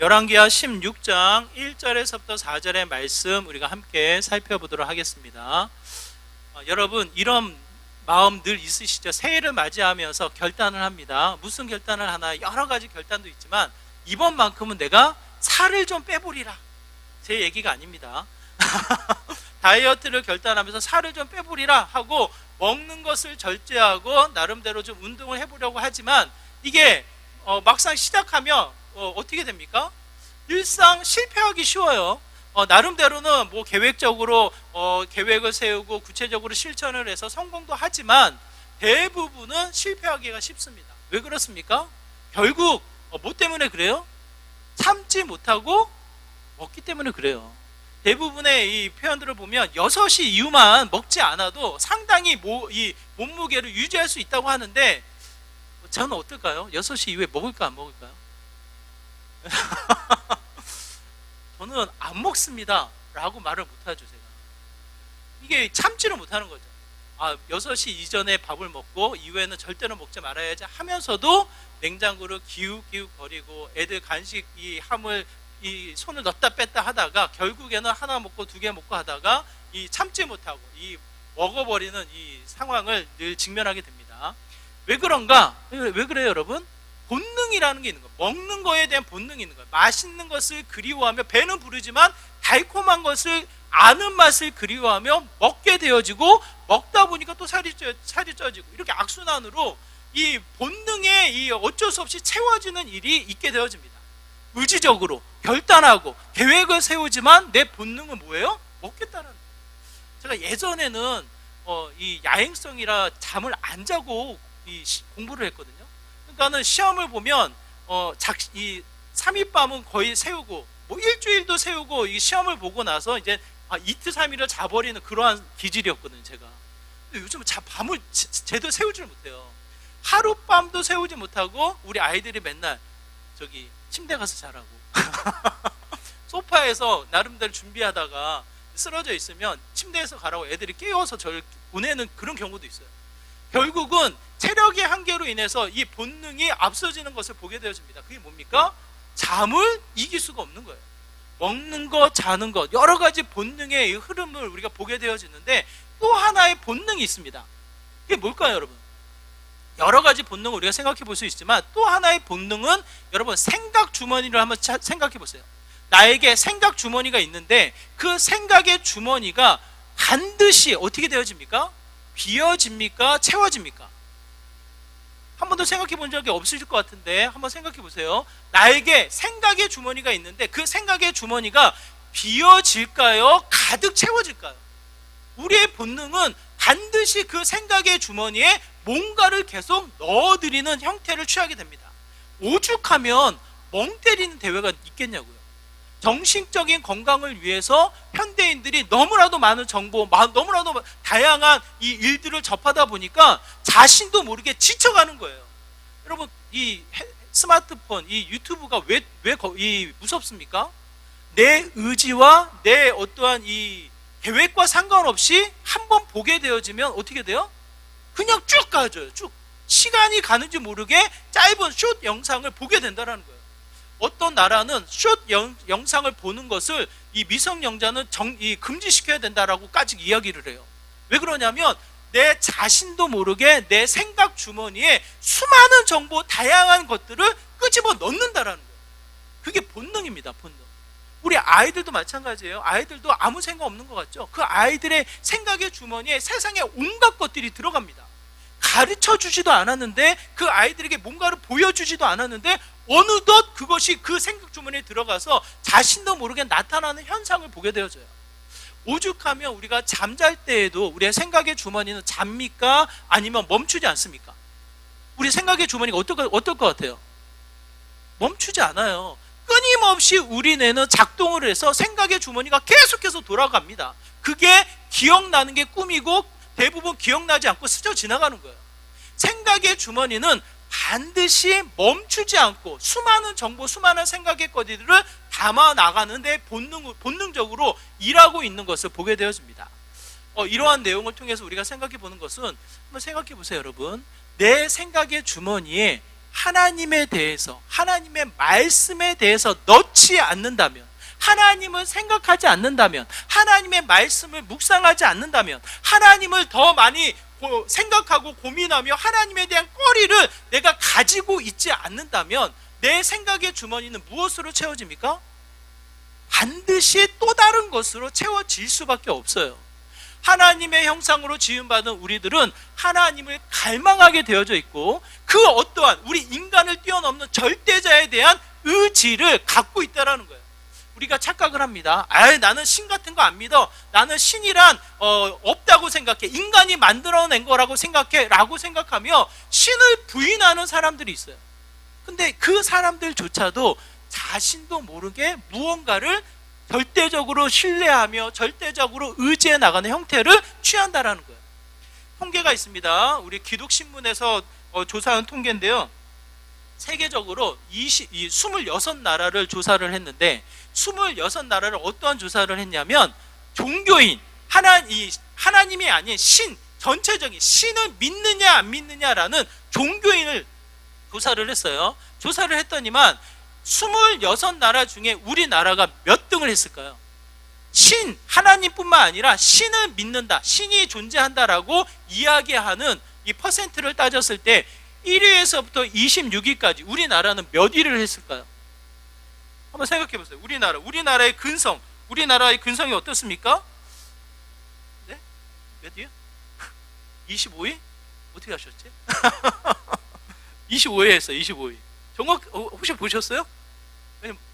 열왕기하 16장 1절에서부터 4절의 말씀 우리가 함께 살펴보도록 하겠습니다. 여러분 이런 마음 늘 있으시죠? 새해를 맞이하면서 결단을 합니다. 무슨 결단을 하나? 여러 가지 결단도 있지만 이번만큼은 내가 살을 좀 빼보리라. 제 얘기가 아닙니다. 다이어트를 결단하면서 살을 좀 빼보리라 하고 먹는 것을 절제하고 나름대로 좀 운동을 해보려고 하지만 이게 막상 시작하면 어떻게 됩니까? 일상 실패하기 쉬워요. 나름대로는 뭐 계획적으로 계획을 세우고 구체적으로 실천을 해서 성공도 하지만 대부분은 실패하기가 쉽습니다. 왜 그렇습니까? 결국 뭐 때문에 그래요? 참지 못하고 먹기 때문에 그래요. 대부분의 이 표현들을 보면 6시 이후만 먹지 않아도 상당히 이 몸무게를 유지할 수 있다고 하는데 저는 어떨까요? 6시 이후에 먹을까 안 먹을까요? 저는 안 먹습니다 라고 말을 못하죠. 제가 이게 참지를 못하는 거죠. 6시 이전에 밥을 먹고 이후에는 절대로 먹지 말아야지 하면서도 냉장고를 기웃기웃 거리고 애들 간식 이 함을 이 손을 넣었다 뺐다 하다가 결국에는 하나 먹고 2개 먹고 하다가 이 참지 못하고 이 먹어버리는 이 상황을 늘 직면하게 됩니다. 왜 그런가? 왜 그래요 여러분? 본능이라는 게 있는 거예요. 먹는 거에 대한 본능이 있는 거예요. 맛있는 것을 그리워하며 배는 부르지만 달콤한 것을 아는 맛을 그리워하며 먹게 되어지고 먹다 보니까 또 살이 쪄지고 이렇게 악순환으로 이 본능에 이 어쩔 수 없이 채워지는 일이 있게 되어집니다. 의지적으로 결단하고 계획을 세우지만 내 본능은 뭐예요? 먹겠다는 거예요. 제가 예전에는 이 야행성이라 잠을 안 자고 공부를 했거든요. 그러니까는 시험을 보면 이 3일 밤은 거의 세우고 뭐 일주일도 세우고 이 시험을 보고 나서 이제 이틀 3일을 자버리는 그러한 기질이었거든요 제가. 근데 요즘은 밤을 제대로 세우지를 못해요. 하룻밤도 세우지 못하고 우리 아이들이 맨날 저기 침대 가서 자라고 소파에서 나름대로 준비하다가 쓰러져 있으면 침대에서 가라고 애들이 깨워서 저를 보내는 그런 경우도 있어요. 결국은 체력의 한계로 인해서 이 본능이 앞서지는 것을 보게 되어집니다. 그게 뭡니까? 잠을 이길 수가 없는 거예요. 먹는 것, 자는 것, 여러 가지 본능의 흐름을 우리가 보게 되어지는데 또 하나의 본능이 있습니다. 그게 뭘까요 여러분? 여러 가지 본능을 우리가 생각해 볼 수 있지만 또 하나의 본능은 여러분 생각 주머니를 한번 생각해 보세요. 나에게 생각 주머니가 있는데 그 생각의 주머니가 반드시 어떻게 되어집니까? 비어집니까? 채워집니까? 한 번도 생각해 본 적이 없으실 것 같은데 한번 생각해 보세요. 나에게 생각의 주머니가 있는데 그 생각의 주머니가 비어질까요? 가득 채워질까요? 우리의 본능은 반드시 그 생각의 주머니에 뭔가를 계속 넣어드리는 형태를 취하게 됩니다. 오죽하면 멍 때리는 대회가 있겠냐고요. 정신적인 건강을 위해서 현대인들이 너무나도 많은 정보, 너무나도 다양한 이 일들을 접하다 보니까 자신도 모르게 지쳐가는 거예요. 여러분 이 스마트폰, 이 유튜브가 왜 무섭습니까? 내 의지와 내 어떠한 이 계획과 상관없이 한번 보게 되어지면 어떻게 돼요? 그냥 쭉 가져요. 쭉 시간이 가는지 모르게 짧은 숏 영상을 보게 된다는 거예요. 어떤 나라는 숏 영상을 보는 것을 이 미성년자는 금지시켜야 된다라고까지 이야기를 해요. 왜 그러냐면 내 자신도 모르게 내 생각 주머니에 수많은 정보, 다양한 것들을 끄집어 넣는다라는 거예요. 그게 본능입니다. 본능. 우리 아이들도 마찬가지예요. 아이들도 아무 생각 없는 것 같죠? 그 아이들의 생각의 주머니에 세상에 온갖 것들이 들어갑니다. 가르쳐 주지도 않았는데 그 아이들에게 뭔가를 보여주지도 않았는데 어느덧 그것이 그 생각 주머니에 들어가서 자신도 모르게 나타나는 현상을 보게 되어져요. 오죽하면 우리가 잠잘 때에도 우리의 생각의 주머니는 잡니까? 아니면 멈추지 않습니까? 우리 생각의 주머니가 어떨 것 같아요? 멈추지 않아요. 끊임없이 우리 뇌는 작동을 해서 생각의 주머니가 계속해서 돌아갑니다. 그게 기억나는 게 꿈이고 대부분 기억나지 않고 스쳐 지나가는 거예요. 생각의 주머니는 반드시 멈추지 않고 수많은 정보, 수많은 생각의 거리들을 담아 나가는데 본능적으로 일하고 있는 것을 보게 되어집니다. 이러한 내용을 통해서 우리가 생각해 보는 것은 한번 생각해 보세요 여러분. 내 생각의 주머니에 하나님에 대해서, 하나님의 말씀에 대해서 넣지 않는다면, 하나님을 생각하지 않는다면, 하나님의 말씀을 묵상하지 않는다면, 하나님을 더 많이 생각하고 고민하며 하나님에 대한 꺼리를 내가 가지고 있지 않는다면 내 생각의 주머니는 무엇으로 채워집니까? 반드시 또 다른 것으로 채워질 수밖에 없어요. 하나님의 형상으로 지음받은 우리들은 하나님을 갈망하게 되어져 있고 그 어떠한 우리 인간을 뛰어넘는 절대자에 대한 의지를 갖고 있다는 거예요. 우리가 착각을 합니다. 나는 신 같은 거 안 믿어. 나는 신이란 없다고 생각해. 인간이 만들어낸 거라고 생각해 라고 생각하며 신을 부인하는 사람들이 있어요. 근데 그 사람들조차도 자신도 모르게 무언가를 절대적으로 신뢰하며 절대적으로 의지해 나가는 형태를 취한다라는 거예요. 통계가 있습니다. 우리 기독신문에서 조사한 통계인데요. 세계적으로 26나라를 조사를 했는데 26나라를 어떠한 조사를 했냐면 종교인, 하나님이 아닌 신, 전체적인 신을 믿느냐 안 믿느냐라는 종교인을 조사를 했어요. 조사를 했더니만 26나라 중에 우리나라가 몇 등을 했을까요? 하나님뿐만 아니라 신을 믿는다, 신이 존재한다라고 이야기하는 이 퍼센트를 따졌을 때 1위에서부터 26위까지 우리나라는 몇 위를 했을까요? 한번 생각해 보세요. 우리나라의 근성이 어떻습니까? 네? 몇 위요? 25위? 어떻게 하셨지? 25위 했어요. 25위. 정확 혹시 보셨어요?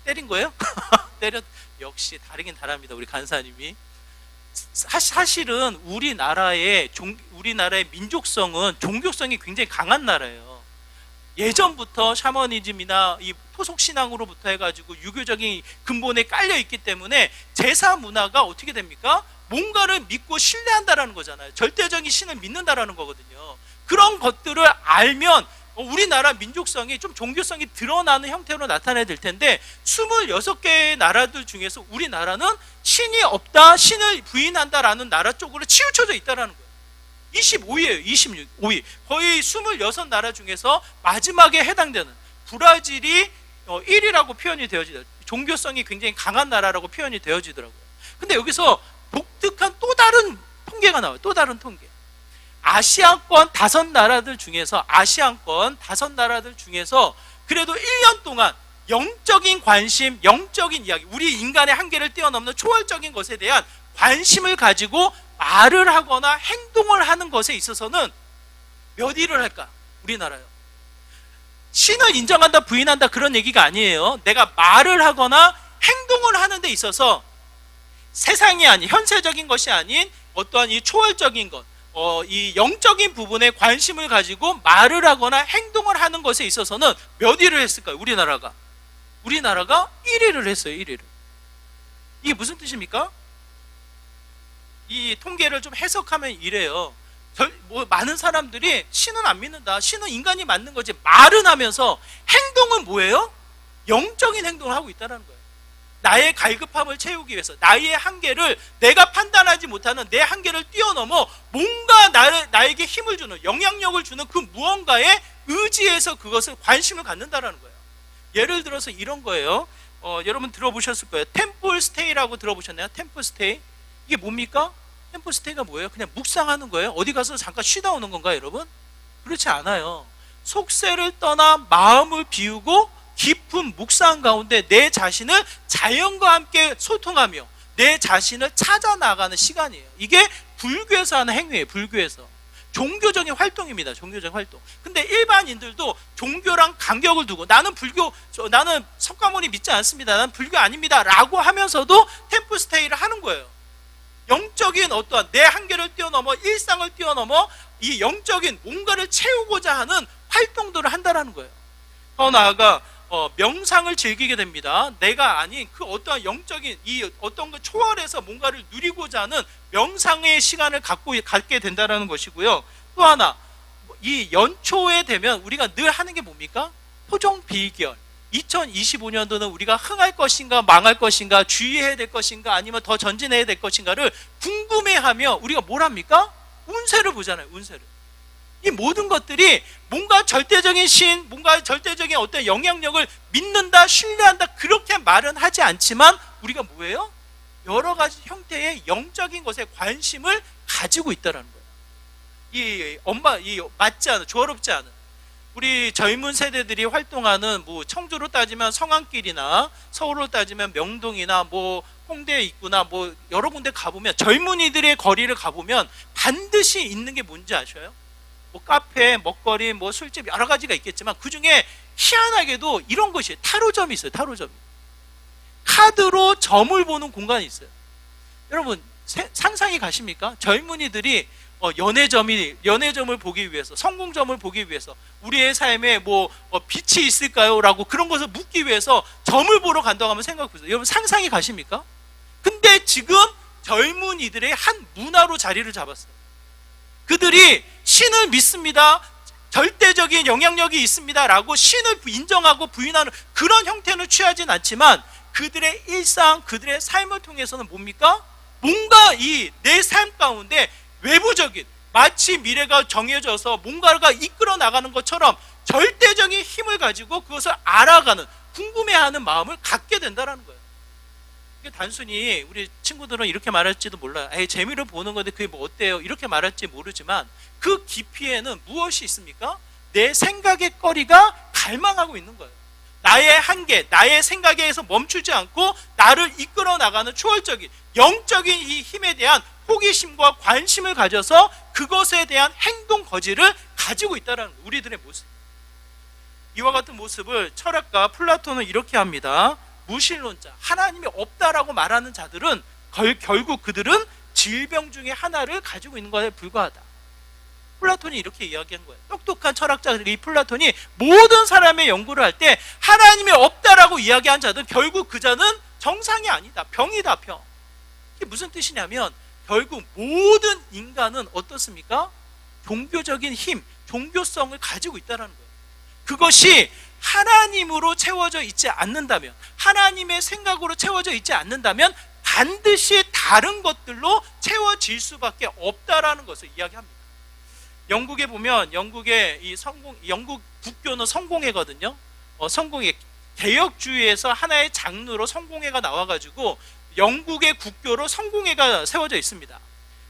때린 거예요? 역시 다르긴 다릅니다. 우리 간사님이. 사실은 우리나라의 민족성은 종교성이 굉장히 강한 나라예요. 예전부터 샤머니즘이나 이 토속신앙으로부터 해가지고 유교적인 근본에 깔려 있기 때문에 제사 문화가 어떻게 됩니까? 뭔가를 믿고 신뢰한다라는 거잖아요. 절대적인 신을 믿는다라는 거거든요. 그런 것들을 알면 우리나라 민족성이 좀 종교성이 드러나는 형태로 나타나야 될 텐데 26개의 나라들 중에서 우리나라는 신이 없다, 신을 부인한다라는 나라 쪽으로 치우쳐져 있다는 거예요. 25위예요. 25위. 거의 26나라 중에서 마지막에 해당되는 브라질이 1위라고 표현이 되어지더라고요. 종교성이 굉장히 강한 나라라고 표현이 되어지더라고요. 근데 여기서 독특한 또 다른 통계가 나와요. 또 다른 통계. 아시아권 5나라들 중에서 그래도 1년 동안 영적인 관심, 영적인 이야기, 우리 인간의 한계를 뛰어넘는 초월적인 것에 대한 관심을 가지고 말을 하거나 행동을 하는 것에 있어서는 몇 위를 할까? 우리나라요. 신을 인정한다, 부인한다 그런 얘기가 아니에요. 내가 말을 하거나 행동을 하는 데 있어서 세상이 아닌, 현세적인 것이 아닌 어떠한 이 초월적인 것, 이 영적인 부분에 관심을 가지고 말을 하거나 행동을 하는 것에 있어서는 몇 위를 했을까요? 우리나라가 1위를 했어요. 1위를. 이게 무슨 뜻입니까? 이 통계를 좀 해석하면 이래요. 많은 사람들이 신은 안 믿는다, 신은 인간이 맞는 거지 말은 하면서 행동은 뭐예요? 영적인 행동을 하고 있다는 거예요. 나의 갈급함을 채우기 위해서 나의 한계를, 내가 판단하지 못하는 내 한계를 뛰어넘어 뭔가 나에게 힘을 주는, 영향력을 주는 그 무언가에 의지해서 그것을 관심을 갖는다는 거예요. 예를 들어서 이런 거예요. 여러분 들어보셨을 거예요. 템플 스테이라고 들어보셨나요? 템플 스테이. 이게 뭡니까? 템플 스테이가 뭐예요? 그냥 묵상하는 거예요? 어디 가서 잠깐 쉬다 오는 건가요, 여러분? 그렇지 않아요. 속세를 떠나 마음을 비우고 깊은 묵상 가운데 내 자신을 자연과 함께 소통하며 내 자신을 찾아 나가는 시간이에요. 이게 불교에서 하는 행위예요. 불교에서. 종교적인 활동입니다. 종교적인 활동. 근데 일반인들도 종교랑 간격을 두고 나는 석가모니 믿지 않습니다, 나는 불교 아닙니다 라고 하면서도 템플 스테이를 하는 거예요. 영적인 어떠한 내 한계를 뛰어넘어, 일상을 뛰어넘어 이 영적인 뭔가를 채우고자 하는 활동들을 한다는 거예요. 더 나아가 명상을 즐기게 됩니다. 내가 아닌 그 어떠한 영적인 이 어떤 거 초월해서 뭔가를 누리고자 하는 명상의 시간을 갖게 된다는 것이고요. 또 하나, 이 연초에 되면 우리가 늘 하는 게 뭡니까? 토종 비결. 2025년도는 우리가 흥할 것인가 망할 것인가, 주의해야 될 것인가 아니면 더 전진해야 될 것인가를 궁금해하며 우리가 뭘 합니까? 운세를 보잖아요. 운세를. 이 모든 것들이 뭔가 절대적인 신, 뭔가 절대적인 어떤 영향력을 믿는다, 신뢰한다 그렇게 말은 하지 않지만 우리가 뭐예요? 여러 가지 형태의 영적인 것에 관심을 가지고 있다는 거예요. 이 맞지 않은, 조화롭지 않은 우리 젊은 세대들이 활동하는 뭐 청주로 따지면 성안길이나 서울로 따지면 명동이나 뭐 홍대 입구나 뭐 여러 군데 가보면 젊은이들의 거리를 가보면 반드시 있는 게 뭔지 아셔요? 뭐 카페, 먹거리, 뭐 술집 여러 가지가 있겠지만 그 중에 희한하게도 이런 것이 타로점이 있어요. 타로점이. 카드로 점을 보는 공간이 있어요. 여러분 상상이 가십니까? 젊은이들이 연애점을 보기 위해서, 성공점을 보기 위해서 우리의 삶에 빛이 있을까요? 라고 그런 것을 묻기 위해서 점을 보러 간다고 하면 생각해 보세요. 여러분 상상이 가십니까? 근데 지금 젊은이들의 한 문화로 자리를 잡았어요. 그들이 신을 믿습니다, 절대적인 영향력이 있습니다 라고 신을 인정하고 부인하는 그런 형태는 취하진 않지만 그들의 일상, 그들의 삶을 통해서는 뭡니까? 뭔가 이 내 삶 가운데 외부적인, 마치 미래가 정해져서 뭔가가 이끌어 나가는 것처럼 절대적인 힘을 가지고 그것을 알아가는, 궁금해하는 마음을 갖게 된다는 거예요. 이게 단순히 우리 친구들은 이렇게 말할지도 몰라요. 재미를 보는 건데 그게 뭐 어때요? 이렇게 말할지 모르지만 그 깊이에는 무엇이 있습니까? 내 생각의 거리가 갈망하고 있는 거예요. 나의 한계, 나의 생각에서 멈추지 않고 나를 이끌어 나가는 초월적인 영적인 이 힘에 대한 호기심과 관심을 가져서 그것에 대한 행동 거지를 가지고 있다는 거예요. 우리들의 모습. 이와 같은 모습을 철학가 플라톤은 이렇게 합니다. 무신론자, 하나님이 없다라고 말하는 자들은 결국 그들은 질병 중에 하나를 가지고 있는 것에 불과하다. 플라톤이 이렇게 이야기한 거예요. 똑똑한 철학자들이 플라톤이 모든 사람의 연구를 할 때 하나님이 없다라고 이야기한 자들은 결국 그 자는 정상이 아니다, 병이다, 병. 이게 무슨 뜻이냐면 결국 모든 인간은 어떻습니까? 종교적인 힘, 종교성을 가지고 있다는 거예요. 그것이 하나님으로 채워져 있지 않는다면, 하나님의 생각으로 채워져 있지 않는다면 반드시 다른 것들로 채워질 수밖에 없다라는 것을 이야기합니다. 영국에 보면 영국 국교는 성공회거든요. 성공회, 개혁주의에서 하나의 장르로 성공회가 나와가지고 영국의 국교로 성공회가 세워져 있습니다.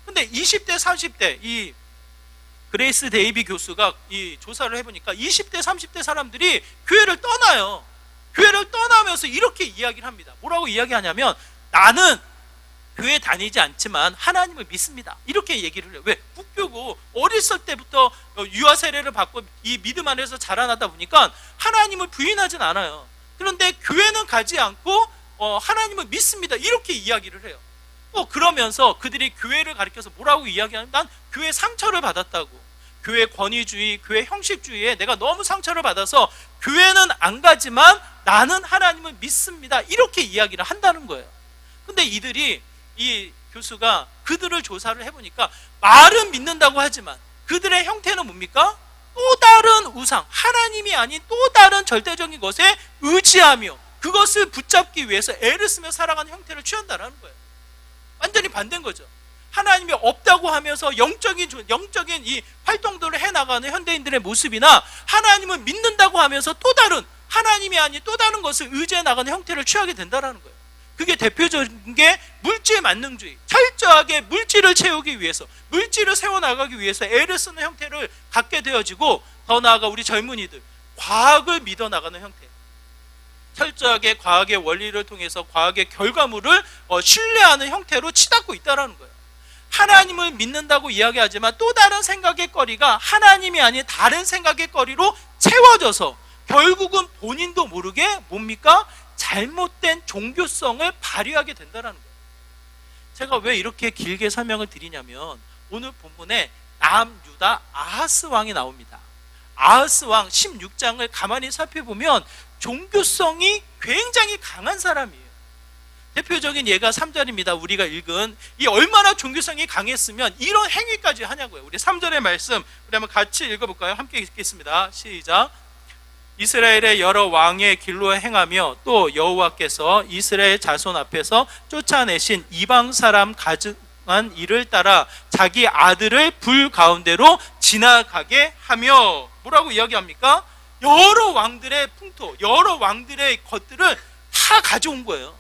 근데 20대, 30대 이 그레이스 데이비 교수가 이 조사를 해보니까 20대, 30대 사람들이 교회를 떠나요. 교회를 떠나면서 이렇게 이야기를 합니다. 뭐라고 이야기하냐면 나는 교회 다니지 않지만 하나님을 믿습니다. 이렇게 얘기를 해요. 왜? 국교고 어렸을 때부터 유아 세례를 받고 이 믿음 안에서 자라나다 보니까 하나님을 부인하진 않아요. 그런데 교회는 가지 않고 하나님을 믿습니다. 이렇게 이야기를 해요. 그러면서 그들이 교회를 가리켜서 뭐라고 이야기하냐면 난 교회 상처를 받았다고. 교회 권위주의, 교회 형식주의에 내가 너무 상처를 받아서 교회는 안 가지만 나는 하나님을 믿습니다. 이렇게 이야기를 한다는 거예요. 근데 이 교수가 그들을 조사를 해보니까 말은 믿는다고 하지만 그들의 형태는 뭡니까? 또 다른 우상, 하나님이 아닌 또 다른 절대적인 것에 의지하며 그것을 붙잡기 위해서 애를 쓰며 살아가는 형태를 취한다는 거예요. 완전히 반대인 거죠. 하나님이 없다고 하면서 영적인 이 활동들을 해나가는 현대인들의 모습이나 하나님을 믿는다고 하면서 또 다른, 하나님이 아닌 또 다른 것을 의지해 나가는 형태를 취하게 된다는 거예요. 그게 대표적인 게 물질 만능주의, 철저하게 물질을 채우기 위해서, 물질을 세워나가기 위해서 애를 쓰는 형태를 갖게 되어지고, 더 나아가 우리 젊은이들 과학을 믿어나가는 형태, 철저하게 과학의 원리를 통해서 과학의 결과물을 신뢰하는 형태로 치닫고 있다는 거예요. 하나님을 믿는다고 이야기하지만 또 다른 생각의 거리가 하나님이 아닌 다른 생각의 거리로 채워져서 결국은 본인도 모르게 뭡니까? 잘못된 종교성을 발휘하게 된다는 거예요. 제가 왜 이렇게 길게 설명을 드리냐면 오늘 본문에 남유다 아하스 왕이 나옵니다. 아하스 왕 16장을 가만히 살펴보면 종교성이 굉장히 강한 사람이에요. 대표적인 예가 3절입니다. 우리가 읽은 이 얼마나 종교성이 강했으면 이런 행위까지 하냐고요. 우리 3절의 말씀 우리 한번 같이 읽어볼까요? 함께 읽겠습니다. 시작. 이스라엘의 여러 왕의 길로 행하며 또 여호와께서 이스라엘 자손 앞에서 쫓아내신 이방 사람 일을 따라 자기 아들을 불 가운데로 지나가게 하며, 뭐라고 이야기합니까? 여러 왕들의 풍토, 여러 왕들의 것들을 다 가져온 거예요.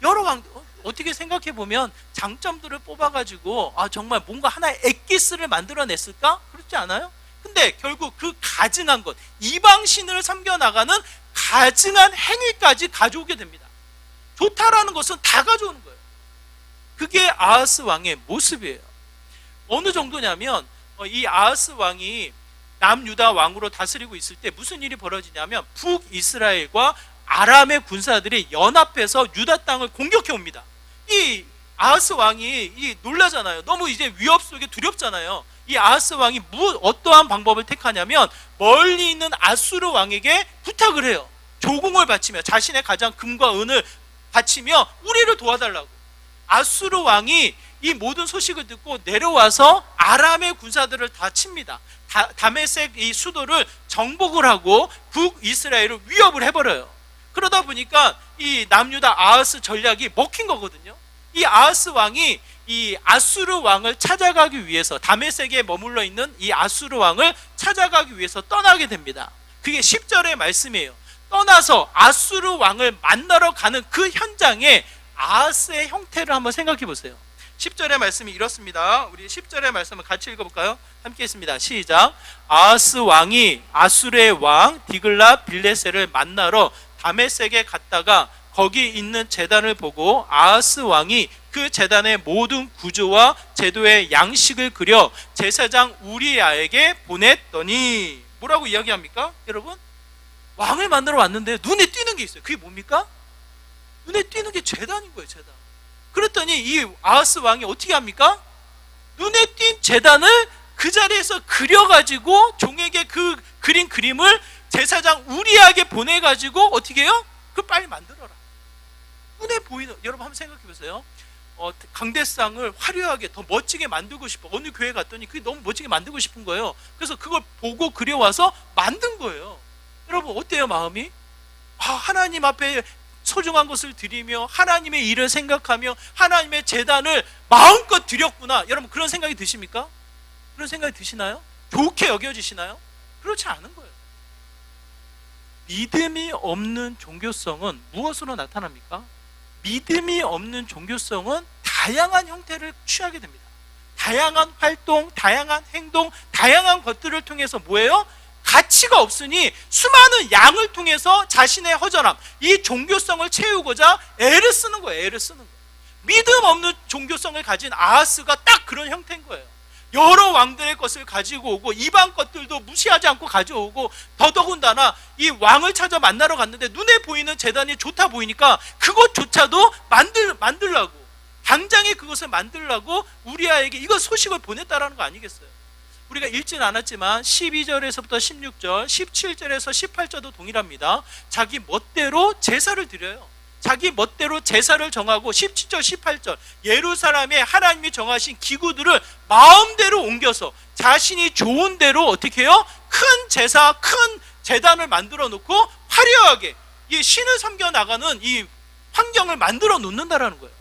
여러 왕들, 어떻게 생각해 보면 장점들을 뽑아가지고 정말 뭔가 하나의 엑기스를 만들어냈을까? 그렇지 않아요? 근데 결국 그 가증한 것, 이방신을 섬겨나가는 가증한 행위까지 가져오게 됩니다. 좋다라는 것은 다 가져오는 거예요. 그게 아하스 왕의 모습이에요. 어느 정도냐면 이 아하스 왕이 남유다 왕으로 다스리고 있을 때 무슨 일이 벌어지냐면 북이스라엘과 아람의 군사들이 연합해서 유다 땅을 공격해 옵니다. 이 아하스 왕이 놀라잖아요. 너무 이제 위협 속에 두렵잖아요. 이 아하스 왕이 어떠한 방법을 택하냐면 멀리 있는 아수르 왕에게 부탁을 해요. 조공을 바치며 자신의 가장 금과 은을 바치며 우리를 도와달라고. 아수르 왕이 이 모든 소식을 듣고 내려와서 아람의 군사들을 다 칩니다. 다메섹 이 수도를 정복을 하고 북이스라엘을 위협을 해버려요. 그러다 보니까 이 남유다 아하스 전략이 먹힌 거거든요. 이 아하스 왕이 이 아수르 왕을 찾아가기 위해서, 다메섹에 머물러 있는 이 아수르 왕을 찾아가기 위해서 떠나게 됩니다. 그게 10절의 말씀이에요. 떠나서 아수르 왕을 만나러 가는 그 현장에 아하스의 형태를 한번 생각해 보세요. 10절의 말씀이 이렇습니다. 우리 10절의 말씀을 같이 읽어볼까요? 함께 했습니다. 시작. 아하스 왕이 아수르의 왕 디글라 빌레셀을 만나러 다메섹에 갔다가 거기 있는 제단을 보고 아하스 왕이 그 제단의 모든 구조와 제도의 양식을 그려 제사장 우리야에게 보냈더니, 뭐라고 이야기합니까? 여러분, 왕을 만나러 왔는데 눈에 띄는 게 있어요. 그게 뭡니까? 눈에 띄는 게 제단인 거예요. 제단. 그랬더니 이 아하스 왕이 어떻게 합니까? 눈에 띈 제단을 그 자리에서 그려가지고 종에게 그 그린 그림을 제사장 우리야에게 보내가지고 어떻게 해요? 그걸 빨리 만들어라. 눈에 보이는, 여러분 한번 생각해 보세요. 강대상을 화려하게 더 멋지게 만들고 싶어. 어느 교회 갔더니 그게 너무 멋지게 만들고 싶은 거예요. 그래서 그걸 보고 그려와서 만든 거예요. 여러분 어때요, 마음이? 하나님 앞에 소중한 것을 드리며 하나님의 일을 생각하며 하나님의 제단을 마음껏 드렸구나. 여러분 그런 생각이 드십니까? 그런 생각이 드시나요? 좋게 여겨지시나요? 그렇지 않은 거예요. 믿음이 없는 종교성은 무엇으로 나타납니까? 믿음이 없는 종교성은 다양한 형태를 취하게 됩니다. 다양한 활동, 다양한 행동, 다양한 것들을 통해서 뭐예요? 가치가 없으니 수많은 양을 통해서 자신의 허전함, 이 종교성을 채우고자 애를 쓰는 거예요. 애를 쓰는 거예요. 믿음 없는 종교성을 가진 아하스가 딱 그런 형태인 거예요. 여러 왕들의 것을 가지고 오고 이방 것들도 무시하지 않고 가져오고, 더더군다나 이 왕을 찾아 만나러 갔는데 눈에 보이는 제단이 좋다 보이니까 그것조차도 만들라고, 당장에 그것을 만들라고 우리아에게 이거 소식을 보냈다라는 거 아니겠어요? 우리가 읽지는 않았지만 12절에서부터 16절, 17절에서 18절도 동일합니다. 자기 멋대로 제사를 드려요. 자기 멋대로 제사를 정하고 17절 18절 예루살렘에 하나님이 정하신 기구들을 마음대로 옮겨서 자신이 좋은 대로 어떻게 해요? 큰 제사, 큰 제단을 만들어 놓고 화려하게 이 신을 섬겨 나가는 이 환경을 만들어 놓는다라는 거예요.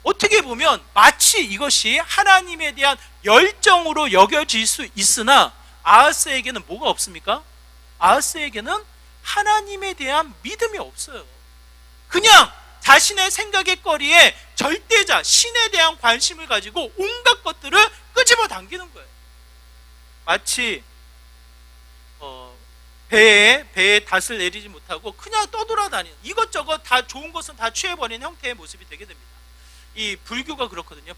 어떻게 보면 마치 이것이 하나님에 대한 열정으로 여겨질 수 있으나 아하스에게는 뭐가 없습니까? 아하스에게는 하나님에 대한 믿음이 없어요. 그냥 자신의 생각의 거리에 절대자, 신에 대한 관심을 가지고 온갖 것들을 끄집어 당기는 거예요. 마치 배에 닷을 내리지 못하고 그냥 떠돌아다니는, 이것저것 다 좋은 것은 다 취해버리는 형태의 모습이 되게 됩니다. 이 불교가 그렇거든요.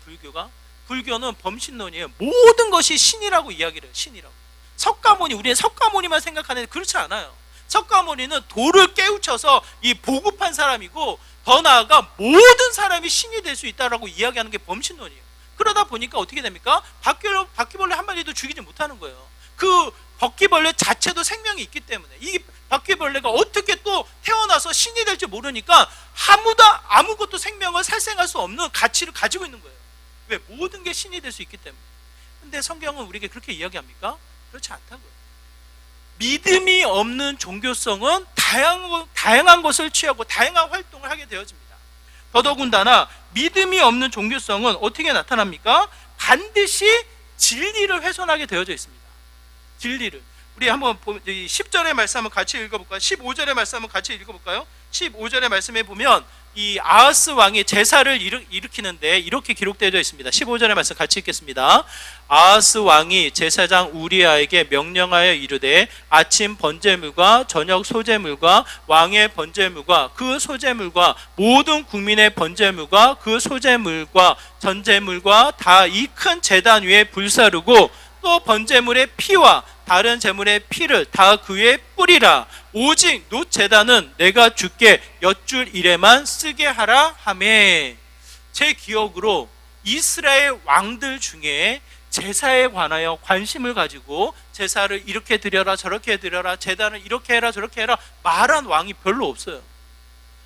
불교는 범신론이에요. 모든 것이 신이라고 이야기를 해요. 신이라고. 석가모니, 우리는 석가모니만 생각하는데 그렇지 않아요. 석가모니는 도를 깨우쳐서 이 보급한 사람이고, 더 나아가 모든 사람이 신이 될 수 있다라고 이야기하는 게 범신론이에요. 그러다 보니까 어떻게 됩니까? 바퀴벌레 한 마리도 죽이지 못하는 거예요. 그 바퀴벌레 자체도 생명이 있기 때문에 이 바퀴벌레가 어떻게 또 태어나서 신이 될지 모르니까 아무것도 생명을 살생할 수 없는 가치를 가지고 있는 거예요. 왜? 모든 게 신이 될 수 있기 때문에. 근데 성경은 우리에게 그렇게 이야기합니까? 그렇지 않다고요. 믿음이 없는 종교성은 다양한 것을 취하고 다양한 활동을 하게 되어집니다. 더더군다나 믿음이 없는 종교성은 어떻게 나타납니까? 반드시 진리를 훼손하게 되어져 있습니다. 진리를. 우리 한번 10절의 말씀 한번 같이 읽어볼까요? 15절의 말씀 한번 같이 읽어볼까요? 15절의 말씀에 보면 이 아하스 왕이 제사를 일으키는데 이렇게 기록되어 있습니다. 15절의 말씀 같이 읽겠습니다. 아하스 왕이 제사장 우리아에게 명령하여 이르되 아침 번제물과 저녁 소제물과 왕의 번제물과 그 소제물과 모든 국민의 번제물과 그 소제물과 전제물과 다 이 큰 제단 위에 불사르고 또 번제물의 피와 다른 제물의 피를 다 그 위에 뿌리라. 오직 놋 제단은 내가 주께 엿줄 일에만 쓰게 하라 하매. 제 기억으로 이스라엘 왕들 중에 제사에 관하여 관심을 가지고 제사를 이렇게 드려라 저렇게 드려라 제단을 이렇게 해라 저렇게 해라 말한 왕이 별로 없어요.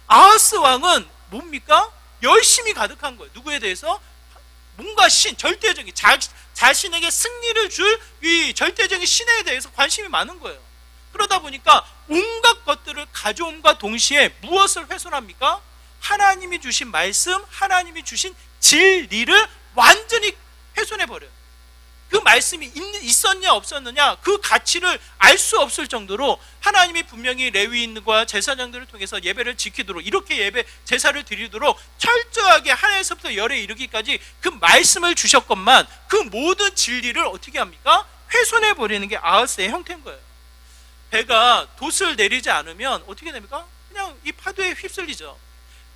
아하스 왕은 뭡니까? 열심히 가득한 거예요. 누구에 대해서? 뭔가 절대적인 자신에게 승리를 줄 이 절대적인 신에 대해서 관심이 많은 거예요. 그러다 보니까 온갖 것들을 가져옴과 동시에 무엇을 훼손합니까? 하나님이 주신 말씀, 하나님이 주신 진리를 완전히 훼손해버려요. 그 말씀이 있었냐 없었느냐 그 가치를 알 수 없을 정도로 하나님이 분명히 레위인과 제사장들을 통해서 예배를 지키도록 이렇게 제사를 드리도록 철저하게 하나에서부터 열에 이르기까지 그 말씀을 주셨건만 그 모든 진리를 어떻게 합니까? 훼손해버리는 게 아하스의 형태인 거예요. 배가 돛을 내리지 않으면 어떻게 됩니까? 그냥 이 파도에 휩쓸리죠.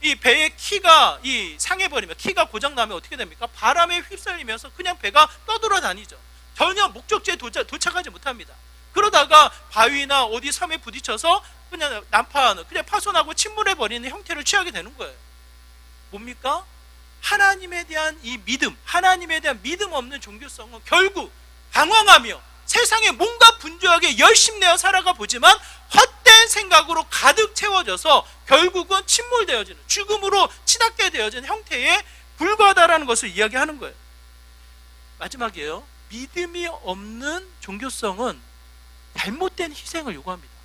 이 배의 키가 상해버리면 키가 고장나면 어떻게 됩니까? 바람에 휩쓸리면서 그냥 배가 떠돌아다니죠. 전혀 목적지에 도착하지 못합니다. 그러다가 바위나 어디 섬에 부딪혀서 그냥 그냥 파손하고 침몰해버리는 형태를 취하게 되는 거예요. 뭡니까? 하나님에 대한 이 믿음, 하나님에 대한 믿음 없는 종교성은 결국 방황하며 세상에 뭔가 분주하게 열심히 내어 살아가 보지만 헛된 생각으로 가득 채워져서 결국은 침몰되어지는 죽음으로 치닫게 되어지는 형태에 불과하다라는 것을 이야기하는 거예요. 마지막이에요. 믿음이 없는 종교성은 잘못된 희생을 요구합니다.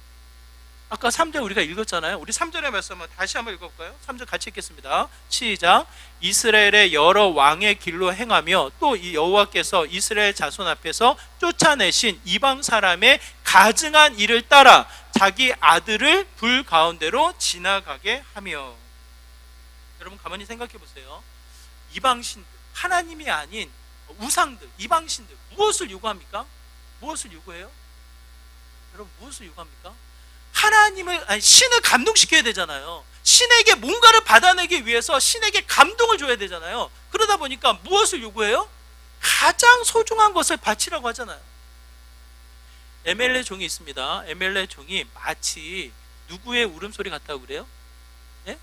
아까 3절 우리가 읽었잖아요. 우리 3절의 말씀을 다시 한번 읽어볼까요? 3절 같이 읽겠습니다. 시작. 이스라엘의 여러 왕의 길로 행하며 또 이 여호와께서 이스라엘 자손 앞에서 쫓아내신 이방 사람의 가증한 일을 따라 자기 아들을 불 가운데로 지나가게 하며. 여러분 가만히 생각해 보세요. 이방신들, 하나님이 아닌 우상들, 이방신들 무엇을 요구합니까? 무엇을 요구해요? 여러분 무엇을 요구합니까? 신을 감동시켜야 되잖아요. 신에게 뭔가를 받아내기 위해서 신에게 감동을 줘야 되잖아요. 그러다 보니까 무엇을 요구해요? 가장 소중한 것을 바치라고 하잖아요. 에멜레 종이 있습니다. 에멜레 종이 마치 누구의 울음소리 같다고 그래요? 예?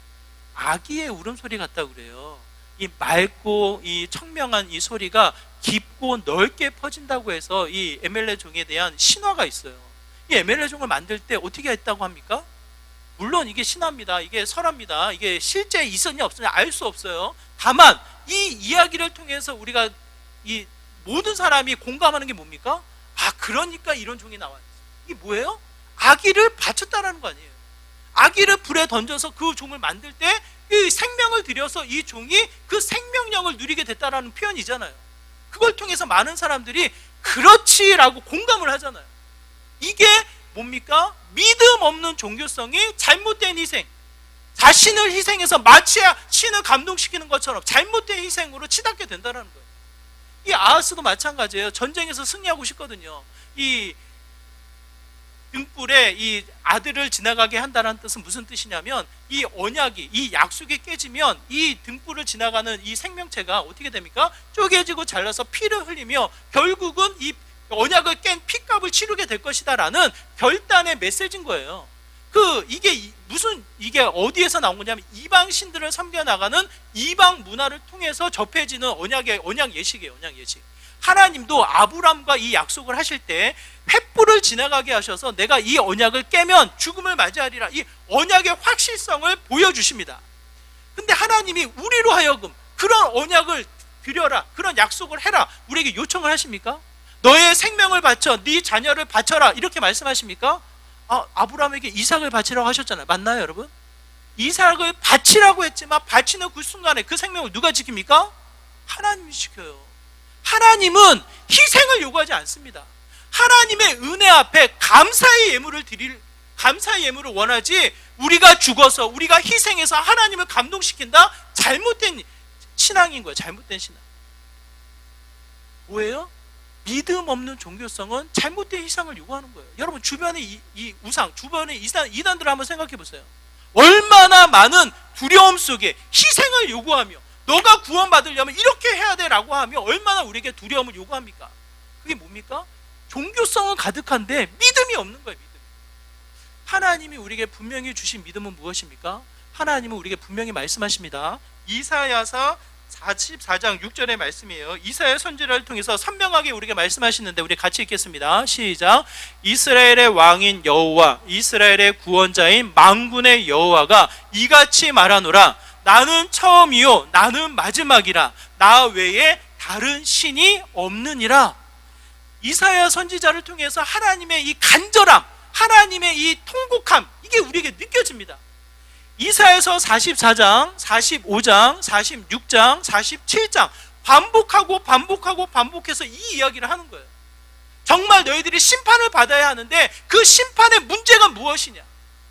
아기의 울음소리 같다고 그래요. 이 맑고 이 청명한 이 소리가 깊고 넓게 퍼진다고 해서 이 에멜레 종에 대한 신화가 있어요. 이 에멜레 종을 만들 때 어떻게 했다고 합니까? 물론 이게 신화입니다. 이게 설화입니다. 이게 실제 있었냐 없었냐 알 수 없어요. 다만 이 이야기를 통해서 우리가 이 모든 사람이 공감하는 게 뭡니까? 아, 그러니까 이런 종이 나와요. 이게 뭐예요? 아기를 바쳤다라는 거 아니에요. 아기를 불에 던져서 그 종을 만들 때 이 생명을 들여서 이 종이 그 생명력을 누리게 됐다라는 표현이잖아요. 그걸 통해서 많은 사람들이 그렇지라고 공감을 하잖아요. 이게 뭡니까? 믿음 없는 종교성이 잘못된 희생, 자신을 희생해서 마치 신을 감동시키는 것처럼 잘못된 희생으로 치닫게 된다는 거예요. 이 아하스도 마찬가지예요. 전쟁에서 승리하고 싶거든요. 이 등불에 이 아들을 지나가게 한다는 뜻은 무슨 뜻이냐면 이 언약이, 이 약속이 깨지면 이 등불을 지나가는 이 생명체가 어떻게 됩니까? 쪼개지고 잘라서 피를 흘리며 결국은 이 언약을 깬 피값을 치르게 될 것이다라는 결단의 메시지인 거예요. 이게 어디에서 나온 거냐면 이방 신들을 섬겨 나가는 이방 문화를 통해서 접해지는 언약 예식이에요. 언약 예식. 하나님도 아브람과 이 약속을 하실 때 횃불을 지나가게 하셔서 내가 이 언약을 깨면 죽음을 맞이하리라, 이 언약의 확실성을 보여주십니다. 근데 하나님이 우리로 하여금 그런 언약을 드려라, 그런 약속을 해라 우리에게 요청을 하십니까? 너의 생명을 바쳐, 네 자녀를 바쳐라 이렇게 말씀하십니까? 아브라함에게 이삭을 바치라고 하셨잖아요. 맞나요 여러분? 이삭을 바치라고 했지만 바치는 그 순간에 그 생명을 누가 지킵니까? 하나님이 지켜요. 하나님은 희생을 요구하지 않습니다. 하나님의 은혜 앞에 감사의 예물을 원하지, 우리가 죽어서 우리가 희생해서 하나님을 감동시킨다? 잘못된 신앙인 거예요. 잘못된 신앙. 뭐예요? 믿음 없는 종교성은 잘못된 희생을 요구하는 거예요. 여러분 주변에 이 우상, 주변에 이단들을 한번 생각해 보세요. 얼마나 많은 두려움 속에 희생을 요구하며 너가 구원받으려면 이렇게 해야 돼 라고 하며 얼마나 우리에게 두려움을 요구합니까? 그게 뭡니까? 종교성은 가득한데 믿음이 없는 거예요. 믿음. 하나님이 우리에게 분명히 주신 믿음은 무엇입니까? 하나님은 우리에게 분명히 말씀하십니다. 이사야서 44장 6절의 말씀이에요. 이사야 선지자를 통해서 선명하게 우리에게 말씀하시는데 우리 같이 읽겠습니다. 시작. 이스라엘의 왕인 여호와, 이스라엘의 구원자인 만군의 여호와가 이같이 말하노라. 나는 처음이요 나는 마지막이라. 나 외에 다른 신이 없느니라. 이사야 선지자를 통해서 하나님의 이 간절함, 하나님의 이 통곡함, 이게 우리에게 느껴집니다. 이사야서 44장, 45장, 46장, 47장 반복해서 이 이야기를 하는 거예요. 정말 너희들이 심판을 받아야 하는데 그 심판의 문제가 무엇이냐?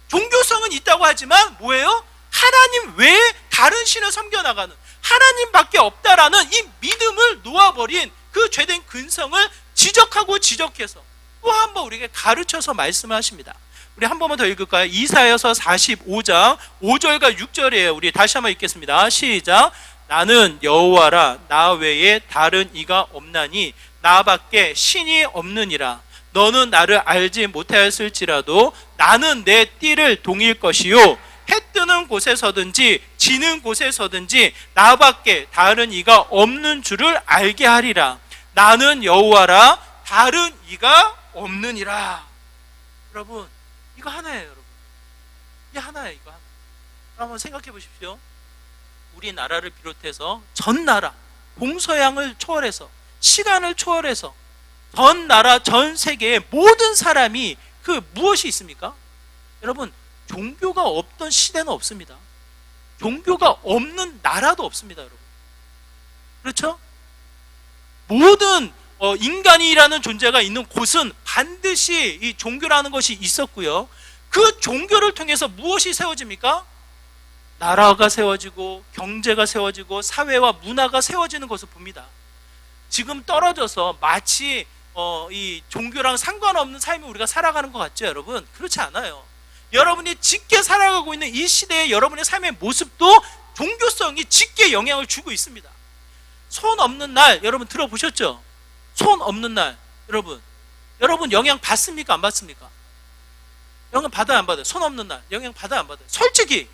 종교성은 있다고 하지만 뭐예요? 하나님 외에 다른 신을 섬겨나가는, 하나님밖에 없다라는 이 믿음을 놓아버린 그 죄된 근성을 지적해서 또 한 번 우리에게 가르쳐서 말씀하십니다. 우리 한 번만 더 읽을까요? 이사야서 45장 5절과 6절이에요. 우리 다시 한번 읽겠습니다. 시작. 나는 여호와라. 나 외에 다른 이가 없나니 나밖에 신이 없느니라. 너는 나를 알지 못하였을지라도 나는 내 띠를 동일 것이요 해 뜨는 곳에서든지 지는 곳에서든지 나밖에 다른 이가 없는 줄을 알게 하리라. 나는 여호와라. 다른 이가 없느니라. 여러분, 이거 하나예요. 여러분, 이게 하나예요. 이거 하나. 한번 생각해 보십시오. 우리나라를 비롯해서 전 나라, 동서양을 초월해서, 시간을 초월해서 전 나라, 전 세계의 모든 사람이 그 무엇이 있습니까? 여러분, 종교가 없던 시대는 없습니다. 종교가 없는 나라도 없습니다. 여러분, 그렇죠? 모든 인간이라는 존재가 있는 곳은 반드시 이 종교라는 것이 있었고요. 그 종교를 통해서 무엇이 세워집니까? 나라가 세워지고 경제가 세워지고 사회와 문화가 세워지는 것을 봅니다. 지금 떨어져서 마치 이 종교랑 상관없는 삶을 우리가 살아가는 것 같죠, 여러분? 그렇지 않아요. 여러분이 짙게 살아가고 있는 이 시대의 여러분의 삶의 모습도 종교성이 짙게 영향을 주고 있습니다. 손 없는 날 여러분 들어보셨죠? 손 없는 날 여러분 영향 받습니까? 안 받습니까? 영향 받아요? 안 받아요? 손 없는 날 영향 받아요? 안 받아요? 솔직히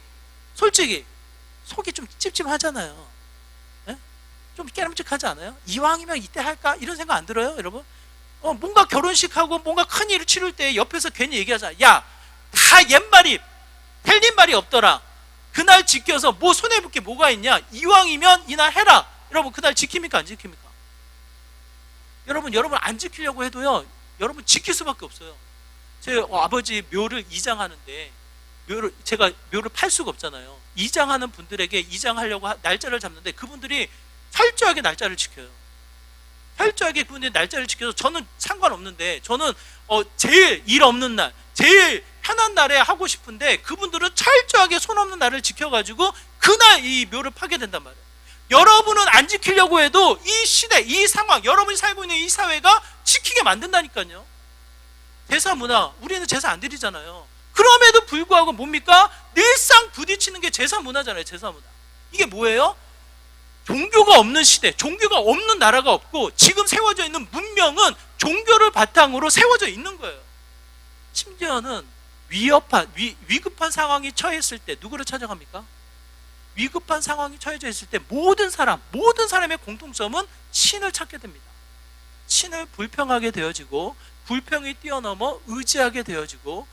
속이 좀 찝찝하잖아요. 네? 좀 깨름직하지 않아요? 이왕이면 이때 할까? 이런 생각 안 들어요? 여러분? 뭔가 결혼식하고 뭔가 큰 일을 치를 때 옆에서 괜히 얘기하잖아. 야, 다 옛말이 틀린 말이 없더라. 그날 지켜서 뭐 손해볼 게 뭐가 있냐? 이왕이면 이날 해라. 여러분, 그날 지킵니까? 안 지킵니까? 여러분 안 지키려고 해도요, 여러분 지킬 수밖에 없어요. 제 아버지 묘를 이장하는데 제가 묘를 팔 수가 없잖아요. 이장하는 분들에게 이장하려고 날짜를 잡는데 그분들이 철저하게 날짜를 지켜요. 철저하게 그분들이 날짜를 지켜서 저는 상관없는데, 저는 제일 일 없는 날, 제일 편한 날에 하고 싶은데 그분들은 철저하게 손 없는 날을 지켜가지고 그날 이 묘를 파게 된단 말이에요. 여러분은 안 지키려고 해도 이 시대, 이 상황, 여러분이 살고 있는 이 사회가 지키게 만든다니까요. 제사 문화, 우리는 제사 안 드리잖아요. 그럼에도 불구하고 뭡니까? 늘상 부딪히는 게 제사 문화잖아요. 제사 문화. 이게 뭐예요? 종교가 없는 시대, 종교가 없는 나라가 없고 지금 세워져 있는 문명은 종교를 바탕으로 세워져 있는 거예요. 심지어는 위급한 상황이 처했을 때 누구를 찾아갑니까? 위급한 상황이 처해져 있을 때 모든 사람의 공통점은 신을 찾게 됩니다. 신을 불평하게 되어지고, 불평이 뛰어넘어 의지하게 되어지고,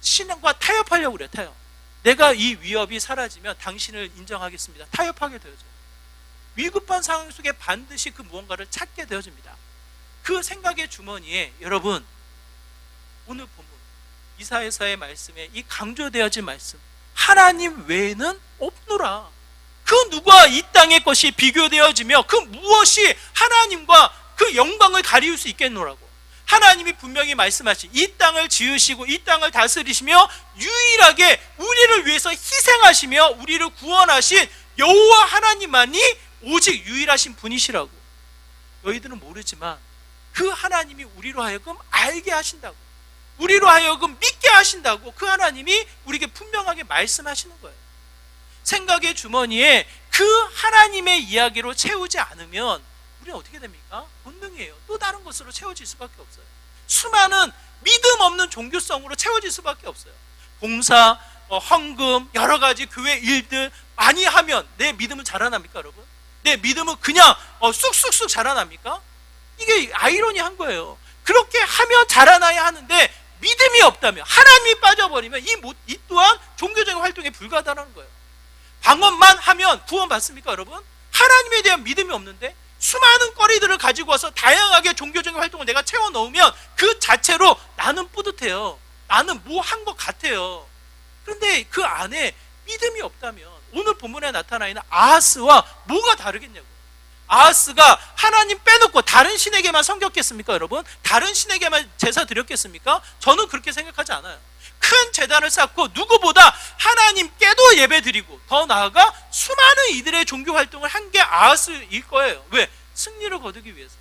신과 타협하려고 그래요. 타협. 내가 이 위협이 사라지면 당신을 인정하겠습니다. 타협하게 되어져요. 위급한 상황 속에 반드시 그 무언가를 찾게 되어집니다. 그 생각의 주머니에 여러분, 오늘 본문 이사야서의 말씀에 이 강조되어진 말씀, 하나님 외에는 없노라. 그 누가 이 땅의 것이 비교되어지며 그 무엇이 하나님과 그 영광을 가리울 수 있겠노라고. 하나님이 분명히 말씀하신 이 땅을 지으시고 이 땅을 다스리시며 유일하게 우리를 위해서 희생하시며 우리를 구원하신 여호와 하나님만이 오직 유일하신 분이시라고. 너희들은 모르지만 그 하나님이 우리로 하여금 알게 하신다고, 우리로 하여금 믿게 하신다고 그 하나님이 우리에게 분명하게 말씀하시는 거예요. 생각의 주머니에 그 하나님의 이야기로 채우지 않으면 우리는 어떻게 됩니까? 본능이에요. 또 다른 것으로 채워질 수밖에 없어요. 수많은 믿음 없는 종교성으로 채워질 수밖에 없어요. 봉사, 헌금, 여러 가지 교회 일들 많이 하면 내 믿음은 자라납니까, 여러분? 내 믿음은 그냥 쑥쑥쑥 자라납니까? 이게 아이러니한 거예요. 그렇게 하면 자라나야 하는데 믿음이 없다면, 하나님이 빠져버리면 이 또한 종교적인 활동에 불과하다는 거예요. 방언만 하면 구원 받습니까, 여러분? 하나님에 대한 믿음이 없는데 수많은 거리들을 가지고 와서 다양하게 종교적인 활동을 내가 채워 넣으면 그 자체로 나는 뿌듯해요. 나는 뭐 한 것 같아요. 그런데 그 안에 믿음이 없다면 오늘 본문에 나타나 있는 아하스와 뭐가 다르겠냐고. 아하스가 하나님 빼놓고 다른 신에게만 섬겼겠습니까, 여러분? 다른 신에게만 제사 드렸겠습니까? 저는 그렇게 생각하지 않아요. 큰 제단을 쌓고 누구보다 하나님께도 예배 드리고 더 나아가 수많은 이들의 종교 활동을 한 게 아하스일 거예요. 왜? 승리를 거두기 위해서.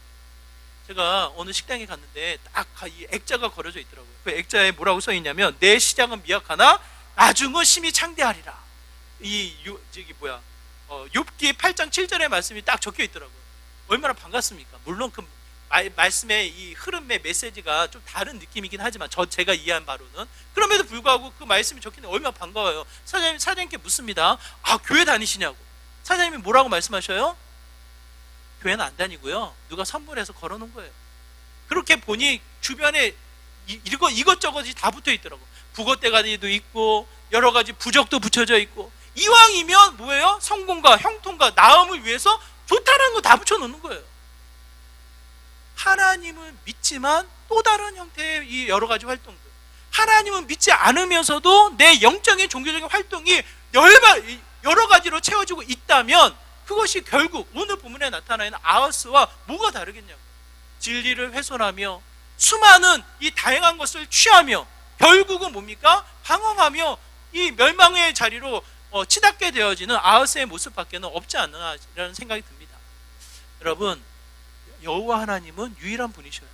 제가 어느 식당에 갔는데 딱 이 액자가 걸어져 있더라고요. 그 액자에 뭐라고 써 있냐면 내 시장은 미약하나 나중은 심히 창대하리라. 욥기 8장 7절의 말씀이 딱 적혀 있더라고요. 얼마나 반갑습니까? 물론 그 말씀의 이 흐름의 메시지가 좀 다른 느낌이긴 하지만 제가 이해한 바로는, 그럼에도 불구하고 그 말씀이 적힌 게 얼마나 반가워요. 사장님께 묻습니다. 교회 다니시냐고. 사장님이 뭐라고 말씀하셔요? 교회는 안 다니고요, 누가 선물해서 걸어놓은 거예요. 그렇게 보니 주변에 이것저것이 다 붙어 있더라고. 북어대가리도 있고 여러 가지 부적도 붙여져 있고, 이왕이면 뭐예요? 성공과 형통과 나음을 위해서 좋다는 거 다 붙여놓는 거예요. 하나님을 믿지만 또 다른 형태의 이 여러 가지 활동들, 하나님은 믿지 않으면서도 내 영적인 종교적인 활동이 여러 가지로 채워지고 있다면 그것이 결국 오늘 본문에 나타나 있는 아하스와 뭐가 다르겠냐고. 진리를 훼손하며 수많은 이 다양한 것을 취하며 결국은 뭡니까? 방황하며 이 멸망의 자리로 치닫게 되어지는 아하스의 모습밖에는 없지 않나라는 생각이 듭니다. 여러분, 여호와 하나님은 유일한 분이셔요.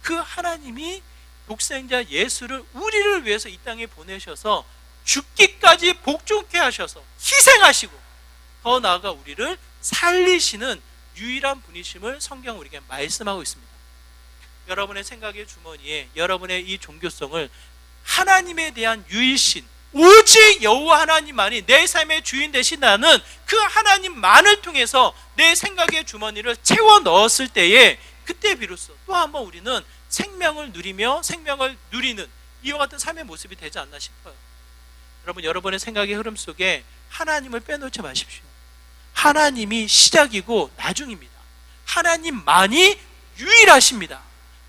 그 하나님이 독생자 예수를 우리를 위해서 이 땅에 보내셔서 죽기까지 복종케 하셔서 희생하시고 더 나아가 우리를 살리시는 유일한 분이심을 성경은 우리에게 말씀하고 있습니다. 여러분의 생각의 주머니에 여러분의 이 종교성을 하나님에 대한 유일신, 오직 여호와 하나님만이 내 삶의 주인 되신다는 그 하나님만을 통해서 내 생각의 주머니를 채워 넣었을 때에 그때 비로소 또 한번 우리는 생명을 누리며 생명을 누리는 이와 같은 삶의 모습이 되지 않나 싶어요. 여러분, 여러분의 생각의 흐름 속에 하나님을 빼놓지 마십시오. 하나님이 시작이고 나중입니다. 하나님만이 유일하십니다.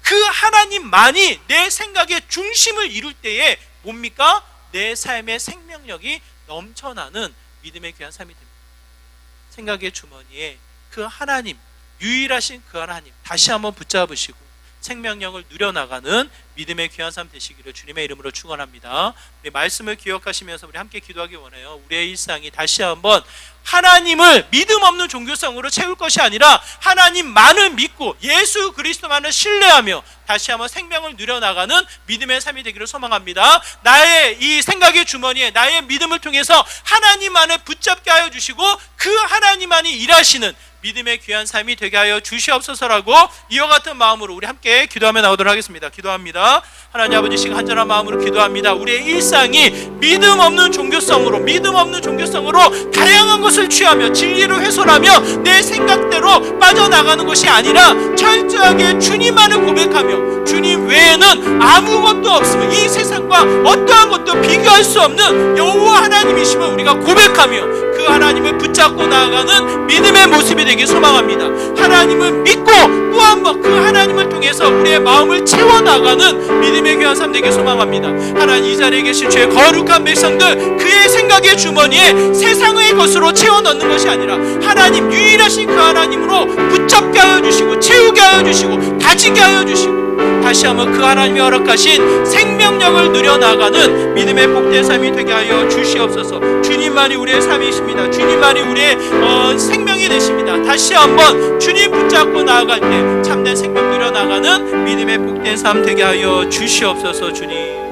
그 하나님만이 내 생각의 중심을 이룰 때에 뭡니까? 내 삶의 생명력이 넘쳐나는 믿음의 귀한 삶이 됩니다. 생각의 주머니에 그 하나님, 유일하신 그 하나님 다시 한번 붙잡으시고 생명력을 누려나가는 믿음의 귀한 삶 되시기를 주님의 이름으로 축원합니다. 우리 말씀을 기억하시면서 우리 함께 기도하기 원해요. 우리의 일상이 다시 한번 하나님을 믿음 없는 종교성으로 채울 것이 아니라 하나님만을 믿고 예수 그리스도만을 신뢰하며 다시 한번 생명을 누려나가는 믿음의 삶이 되기를 소망합니다. 나의 이 생각의 주머니에 나의 믿음을 통해서 하나님만을 붙잡게 하여 주시고 그 하나님만이 일하시는 믿음의 귀한 삶이 되게 하여 주시옵소서라고 이와 같은 마음으로 우리 함께 기도하며 나오도록 하겠습니다. 기도합니다. 하나님 아버지, 시간 간절한 마음으로 기도합니다. 우리의 일상이 믿음 없는 종교성으로 다양한 것을 취하며 진리를 훼손하며 내 생각대로 빠져나가는 것이 아니라 철저하게 주님만을 고백하며 주님 외에는 아무것도 없으며 이 세상과 어떠한 것도 비교할 수 없는 여호와 하나님이심을 우리가 고백하며 그 하나님을 붙잡고 나아가는 믿음의 모습이 되길 소망합니다. 하나님을 믿고 또 한 번 그 하나님을 통해서 우리의 마음을 채워나가는 믿음의 귀한 삶 되길 소망합니다. 하나님, 이 자리에 계신 주의 거룩한 백성들, 그의 생각의 주머니에 세상의 것으로 채워 넣는 것이 아니라 하나님, 유일하신 그 하나님으로 붙잡게 하여 주시고 채우게 하여 주시고 다지게 하여 주시고 다시 한번 그 하나님이 허락하신 생명력을 누려나가는 믿음의 복된 삶이 되게 하여 주시옵소서. 주님만이 우리의 삶이십니다. 주님만이 우리의 생명이 되십니다. 다시 한번 주님 붙잡고 나아갈 때 참된 생명 누려나가는 믿음의 복된 삶 되게 하여 주시옵소서. 주님.